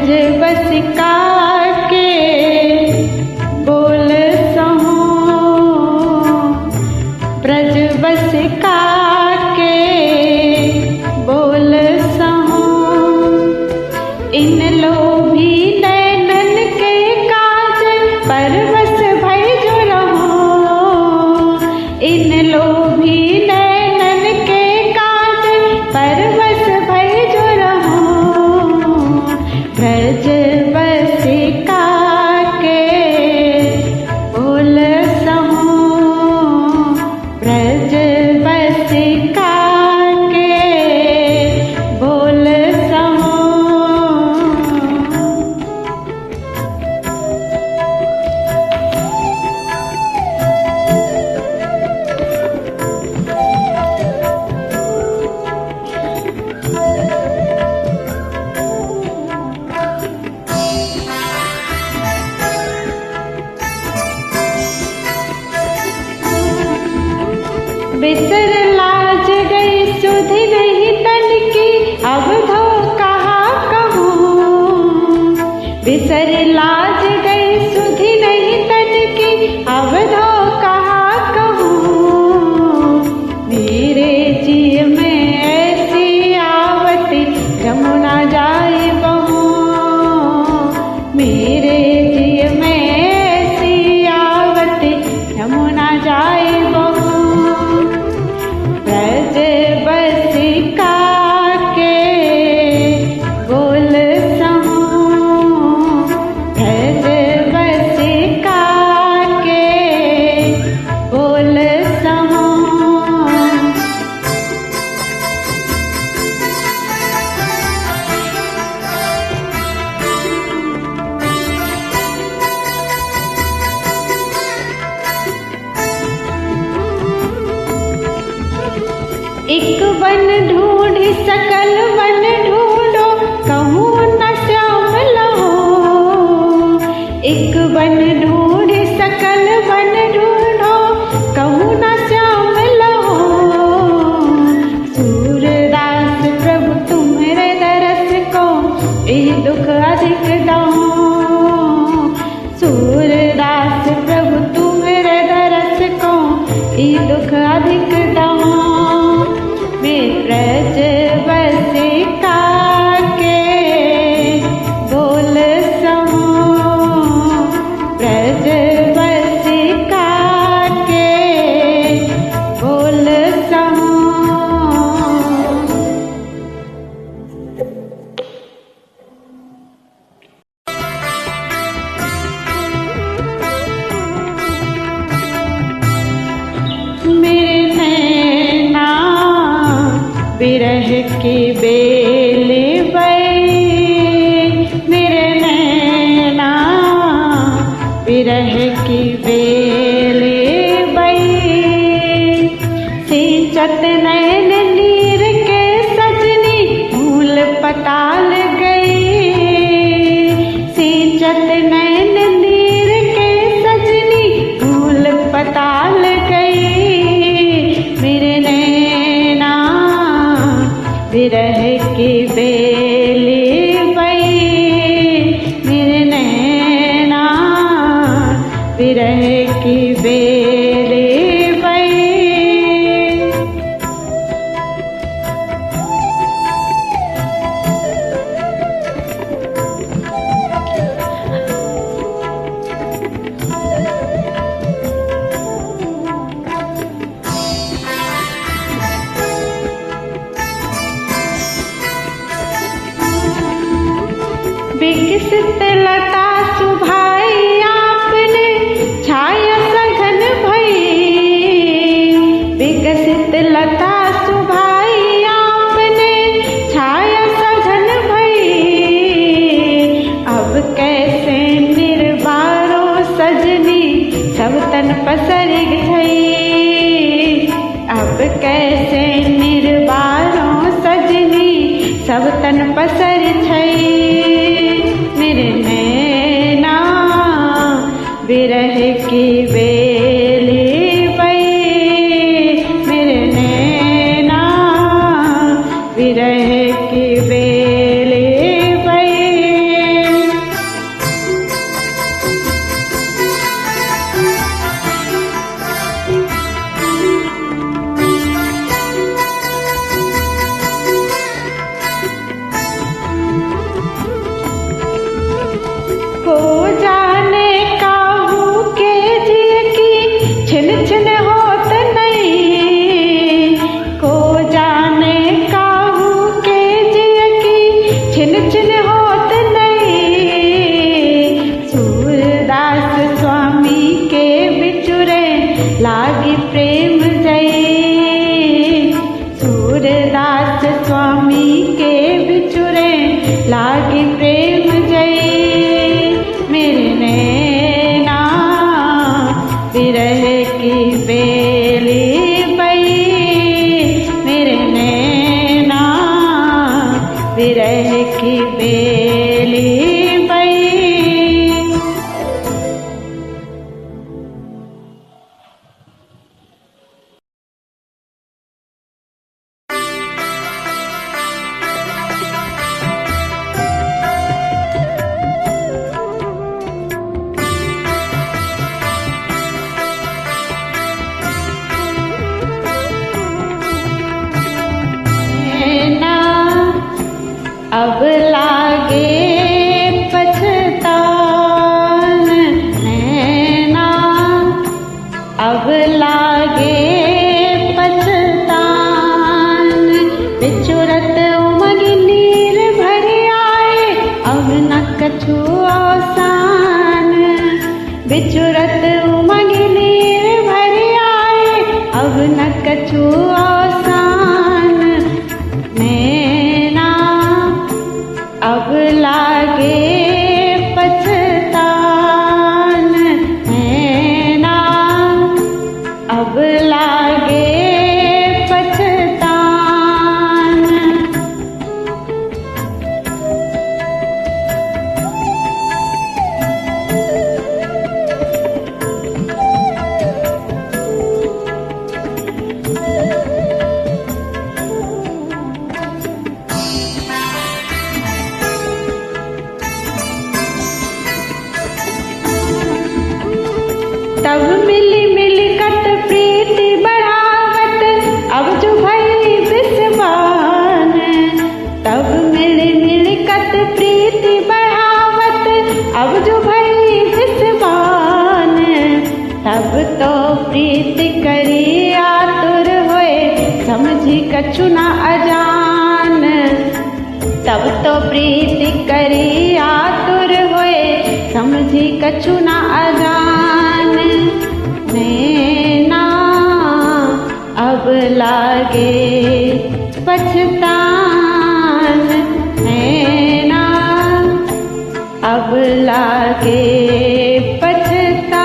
ब्रज बसिका के बोल सहूँ, ब्रज बसिका के बोल सहूँ। इन लोभी नैनन के काज परवश भय जो रहूँ, इन लोभी नैनन के काज परवश भय जो रहूँ। ब्रज बसिका के बोल सहूँ, ब्रज बसिका के बोल सहूँ। बिसर लाज गई सुधि नहीं तन की, अब धो कहा कहूँ। बिसर लाज गई सुधि नहीं तन की, अब धो कहा कहूँ। मेरे जी में ऐसी आवती जमुना जाए बहू, मेरे जी में ऐसी आवती जमुना जाए बहू। ब्रज बसिका के बोल सहूँ, ब्रज बसिका के बोल सहूँ। एक वन ढूंढी सकल वन ढूंढो, कहूँ न श्याम लहो। एक वन ढूंढी सकल वन ढूंढो, कहूँ न श्याम लहो। सूरदास प्रभु तुम्हारे दरस को यही दुख अधिक दहूँ। सूरदास प्रभु तुम्हारे दरस को यही दुख अधिक दहूँ। ब्रज बसिका के बोल सहूँ, ब्रज बसिका के बोल सहूँ। मेरे नैना विरह की बेल बई, मेरे नैना विरह की बेल बई। सिंचत नैन नीर के सजनी मूल पताल गई, सिंचत नैन नीर के सजनी मूल पताल गई। मेरे नैना विरह की बेल बई, मेरे नैना विरह की बेल बई। विकसित लता सुभाई आपने छाया सघन भई, विकसित लता सुभाई आपने छाया सघन भई। अब कैसे निर्बारो सजनी सब तन पसर गई, अब कैसे निर्बारो सजनी सब तन पसर छई। मेरे नैना विरह की बेल बई, मेरे नैना विरह की बेल बई। लागे प्रेम जय। मेरे नैना विरह की बेली बई, मेरे नैना विरह की बेली बई। अब लागे पछतान नैना, अब लागे पछतान। बिछुरत उमग नीर भर आए, अब न कछु आसान। बिछुरत उमग नीर भर आए, अब न कछु आसान। नैना अब लागे पछतान नैना, अब लागे पछतान। तब मिली मिलकत प्रीति बढ़ावत, अब जो भई विस्वान। तब मिली मिलकत प्रीति बढ़ावत, अब जो भई विस्वान। तब तो प्रीति करी आतुर होए, समझी कछु न अजान। तब तो प्रीति करी आतुर होए, समझी कछु न अजान। नैना अब लागे पछतान नैना, अब लागे पछतान।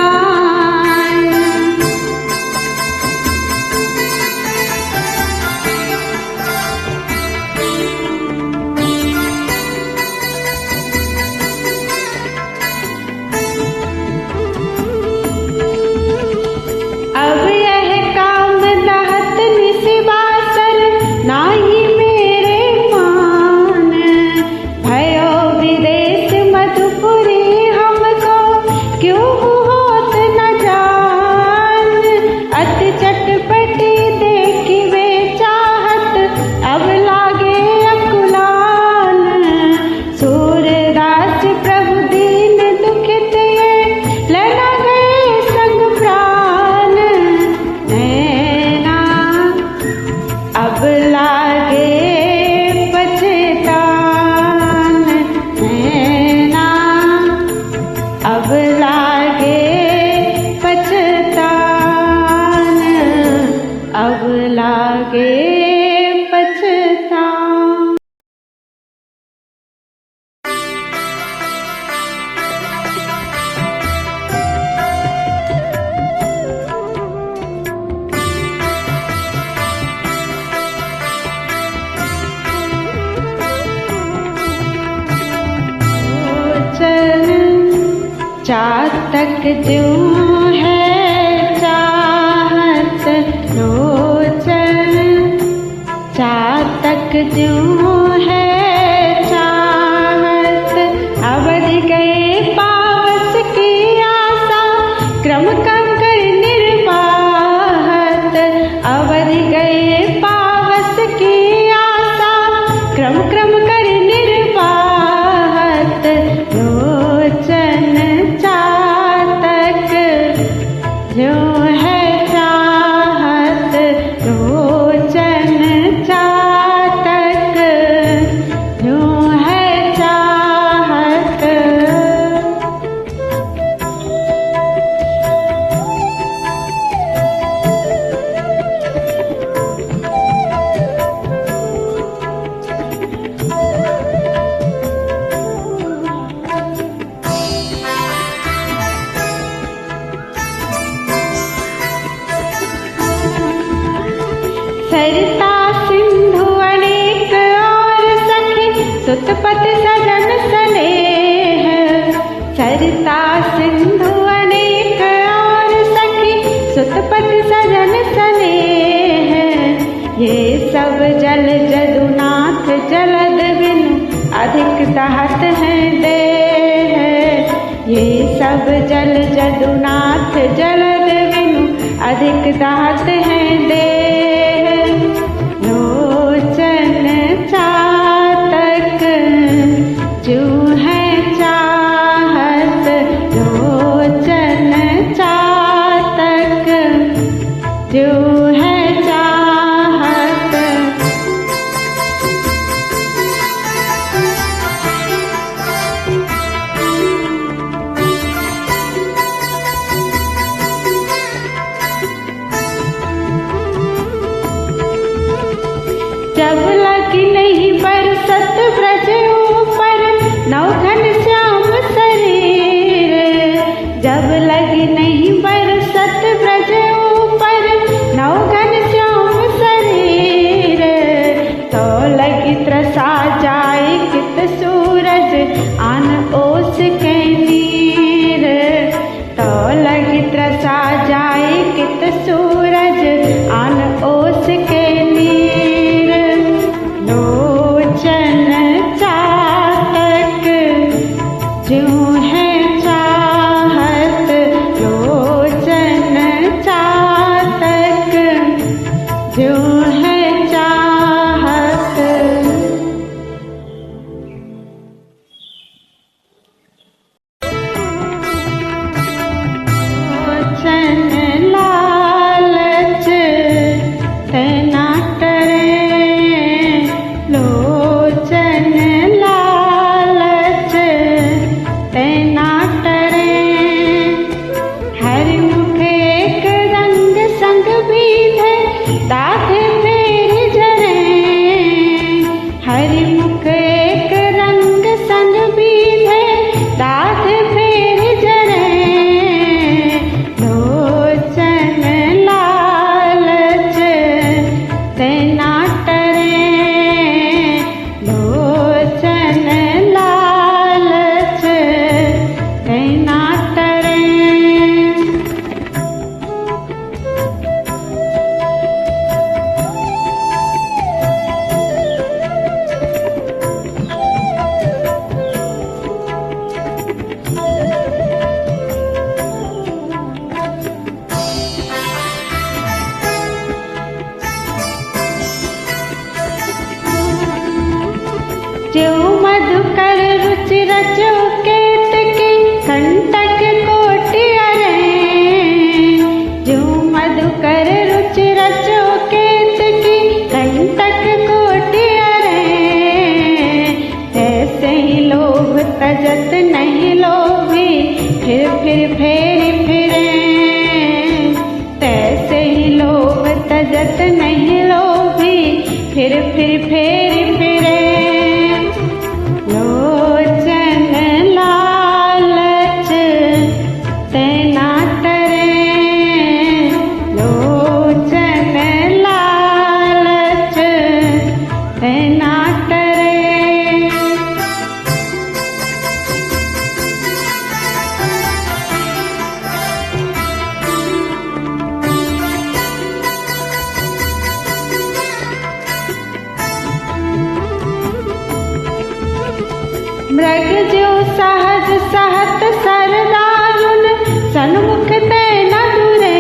अब यह काम दहत निसिबासर, नाही मेरे मान। भयो विदेश मधुपुरी हमको, क्यों होत न जान। अति चटपटी देखी वे चाहत, अब लागे अकुलान। सूरदास प्रभु दीन दुखित ये, लड़ा गए संग प्राण। नैना अब लागे पछतान नैना, अब लागे पछतान, अब लागे पछतान। चातक ज्यों है चाहत लोचन, चातक ज्यों है चाहत। अवधि गए पावस की आशा, क्रम कंकर निर्वाहत। अवधि गए पावस की आशा, क्रम क्रम कर निर्वाहत। लोचन चातक ज्यों है चाहत, लोचन चातक सब जल जदुनाथ जलद विनु अधिक दात है देह। लोचन चातक जो है चाहत, लोचन चातक जो है चाहत। जब लगी नहीं बरसत ब्रज ऊपर नवघन श्याम शरीर, जब लगी नहीं बरसत ब्रज ऊपर नवघन श्याम शरीर, तो लगी त्रसा जाए कित सूरज आन ओस के नीर, तो लगी त्रसा जाए कित सूरज आन ओस के नीर। लोचन चातक जो है चाहत, लोचन चातक जो है चाहत। लोचन लालच तना करे, लोचन लालच तना करे। हरि मुख एक रंग संग बीधे दाधे फेर जरे, हरि मुख एक रंग संग बीधे दाधे फेर जरे। लोचन लालच तना टरे, लोचन लालच तना टरे। जो मधुकर रुचि रचो केतकी कंटक कोटि अरे, जो मधुकर रुचि रचो केतकी कंटक कोटि अरे। ऐसे ही लोभ तजत नहीं लोभी फिर फेरी फिरे, तैसे ही लोभ तजत नहीं लोभी फिर फेरी फिरे। लोचन लालच तना टरे, लोचन लालच तना टरे। मृग जो सहज सहत सरदारुन सन्मुख ते न दुरे,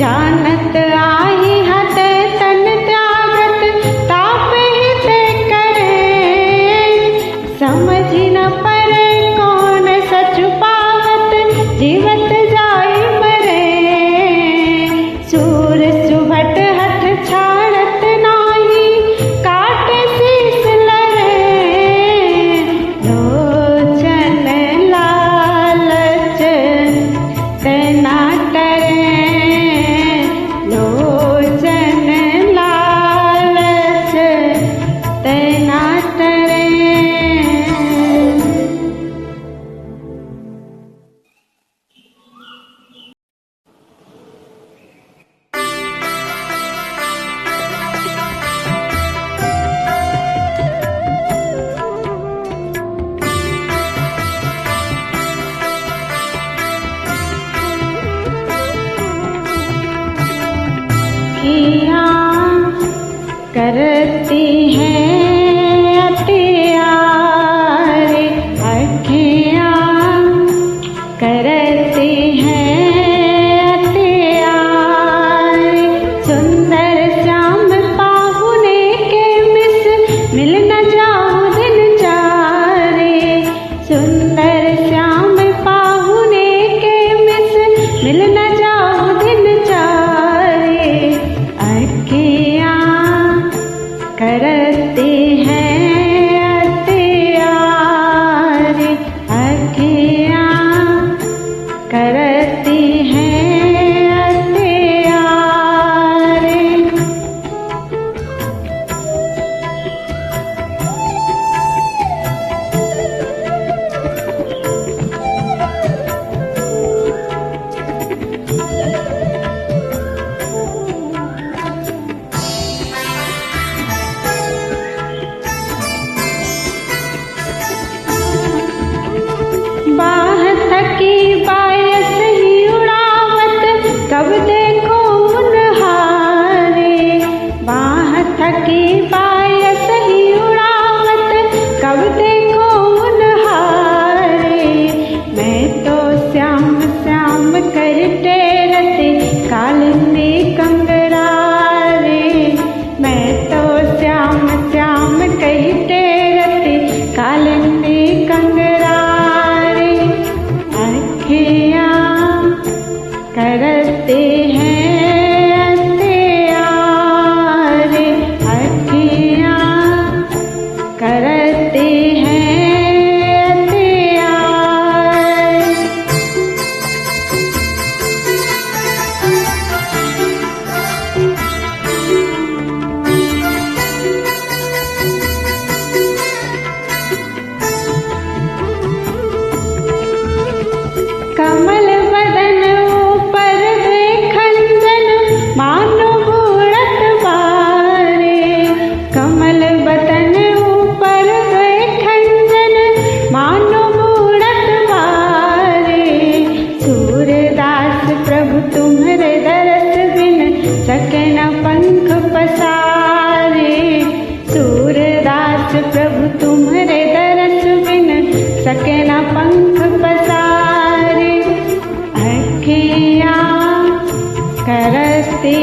जानत आही हते तन त्यागत तापे हिते करे। समझी न परे कौन सच पावत जीवत जाई मरे, सूर सुभट हठ छाड़त नाही काटे शीस लरे। लोचन लालच कहते रति कालिंदी कंगरारे, अखियाँ करते हैं अंधियारे, अखियाँ करते हैं अंधियारे। कमल बदन ऊपर खंजन मानो बूढ़त बारे, कमल बदन ऊपर खंजन मानो बूढ़त बारे। सूरदास प्रभु तुम्हारे दरस बिन सके न पंख पसारे, सूरदास प्रभु तुम्हारे दरस बिन सके न पंख पसारे। अखियाँ करते